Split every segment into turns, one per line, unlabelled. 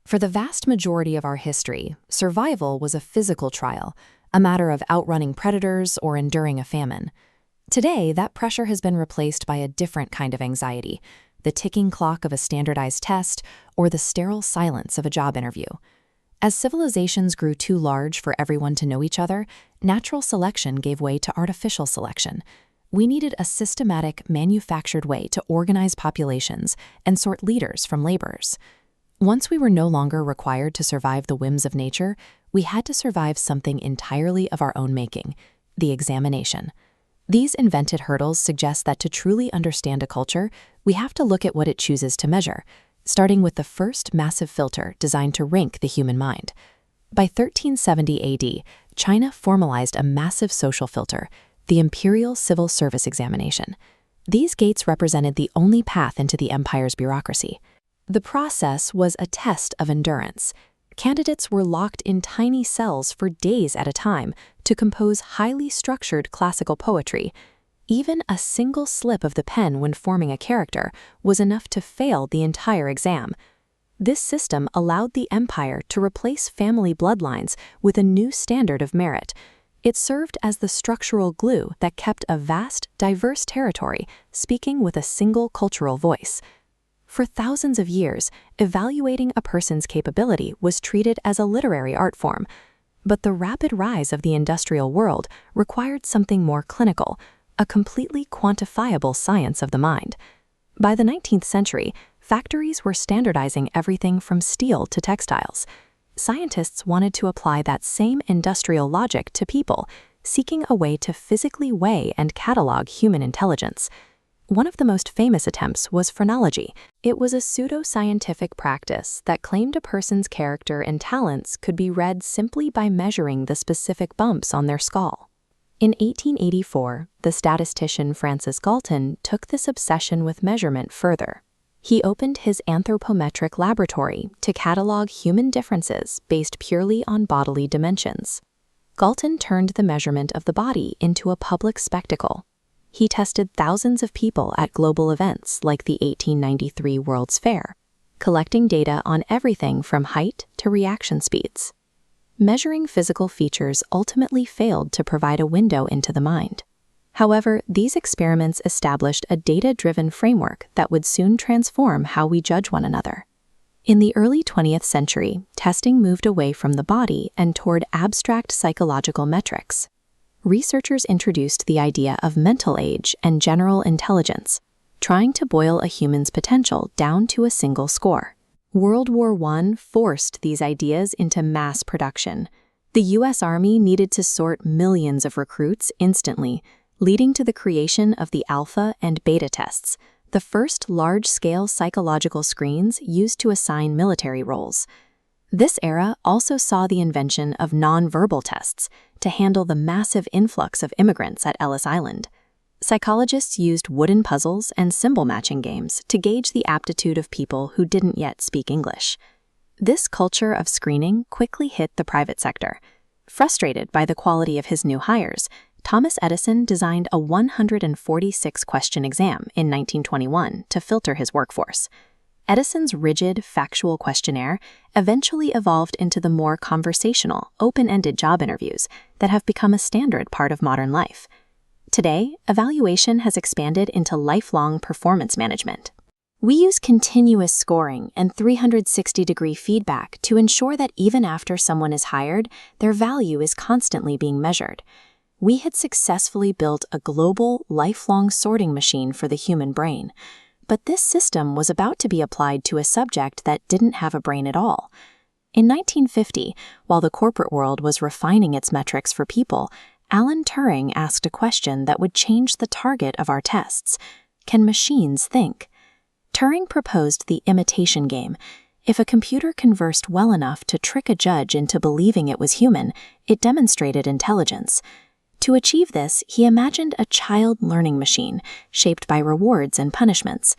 For the vast majority of our history, survival was a physical trial, a matter of outrunning predators or enduring a famine. Today, that pressure has been replaced by a different kind of anxiety, the ticking clock of a standardized test or the sterile silence of a job interview. As civilizations grew too large for everyone to know each other, natural selection gave way to artificial selection. We needed a systematic, manufactured way to organize populations and sort leaders from laborers. Once we were no longer required to survive the whims of nature, we had to survive something entirely of our own making, the examination. These invented hurdles suggest that to truly understand a culture, we have to look at what it chooses to measure, starting with the first massive filter designed to rank the human mind. By 1370 AD, China formalized a massive social filter, the imperial civil service examination. These gates represented the only path into the empire's bureaucracy. The process was a test of endurance. Candidates were locked in tiny cells for days at a time to compose highly structured classical poetry. Even a single slip of the pen when forming a character was enough to fail the entire exam. This system allowed the empire to replace family bloodlines with a new standard of merit. It served as the structural glue that kept a vast, diverse territory speaking with a single cultural voice. For thousands of years, evaluating a person's capability was treated as a literary art form. But the rapid rise of the industrial world required something more clinical, a completely quantifiable science of the mind. By the 19th century, factories were standardizing everything from steel to textiles. Scientists wanted to apply that same industrial logic to people, seeking a way to physically weigh and catalog human intelligence. One of the most famous attempts was phrenology. It was a pseudo-scientific practice that claimed a person's character and talents could be read simply by measuring the specific bumps on their skull. In 1884, the statistician Francis Galton took this obsession with measurement further. He opened his anthropometric laboratory to catalog human differences based purely on bodily dimensions. Galton turned the measurement of the body into a public spectacle. He tested thousands of people at global events like the 1893 World's Fair, collecting data on everything from height to reaction speeds. Measuring physical features ultimately failed to provide a window into the mind. However, these experiments established a data-driven framework that would soon transform how we judge one another. In the early 20th century, testing moved away from the body and toward abstract psychological metrics. Researchers introduced the idea of mental age and general intelligence, trying to boil a human's potential down to a single score. World War I forced these ideas into mass production. The U.S. Army needed to sort millions of recruits instantly, leading to the creation of the alpha and beta tests, the first large-scale psychological screens used to assign military roles. This era also saw the invention of nonverbal tests to handle the massive influx of immigrants at Ellis Island. Psychologists used wooden puzzles and symbol matching games to gauge the aptitude of people who didn't yet speak English. This culture of screening quickly hit the private sector. Frustrated by the quality of his new hires, Thomas Edison designed a 146-question exam in 1921 to filter his workforce. Edison's rigid, factual questionnaire eventually evolved into the more conversational, open-ended job interviews that have become a standard part of modern life. Today, evaluation has expanded into lifelong performance management. We use continuous scoring and 360-degree feedback to ensure that even after someone is hired, their value is constantly being measured. We had successfully built a global, lifelong sorting machine for the human brain. But this system was about to be applied to a subject that didn't have a brain at all. In 1950, while the corporate world was refining its metrics for people, Alan Turing asked a question that would change the target of our tests. Can machines think? Turing proposed the imitation game. If a computer conversed well enough to trick a judge into believing it was human, it demonstrated intelligence. To achieve this, he imagined a child learning machine shaped by rewards and punishments.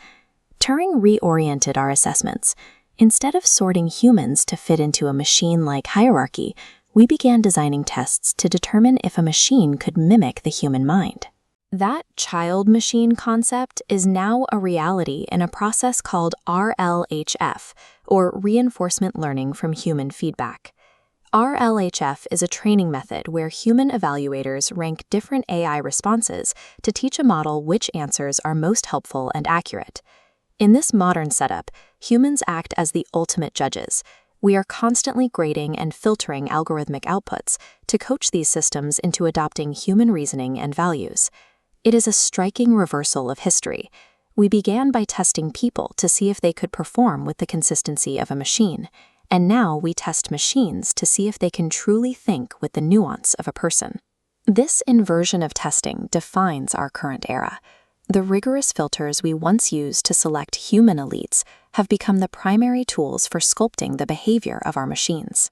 Turing reoriented our assessments. Instead of sorting humans to fit into a machine-like hierarchy, we began designing tests to determine if a machine could mimic the human mind. That child machine concept is now a reality in a process called RLHF, or Reinforcement Learning from Human Feedback. RLHF is a training method where human evaluators rank different AI responses to teach a model which answers are most helpful and accurate. In this modern setup, humans act as the ultimate judges. We are constantly grading and filtering algorithmic outputs to coach these systems into adopting human reasoning and values. It is a striking reversal of history. We began by testing people to see if they could perform with the consistency of a machine, and now we test machines to see if they can truly think with the nuance of a person. This inversion of testing defines our current era. The rigorous filters we once used to select human elites have become the primary tools for sculpting the behavior of our machines.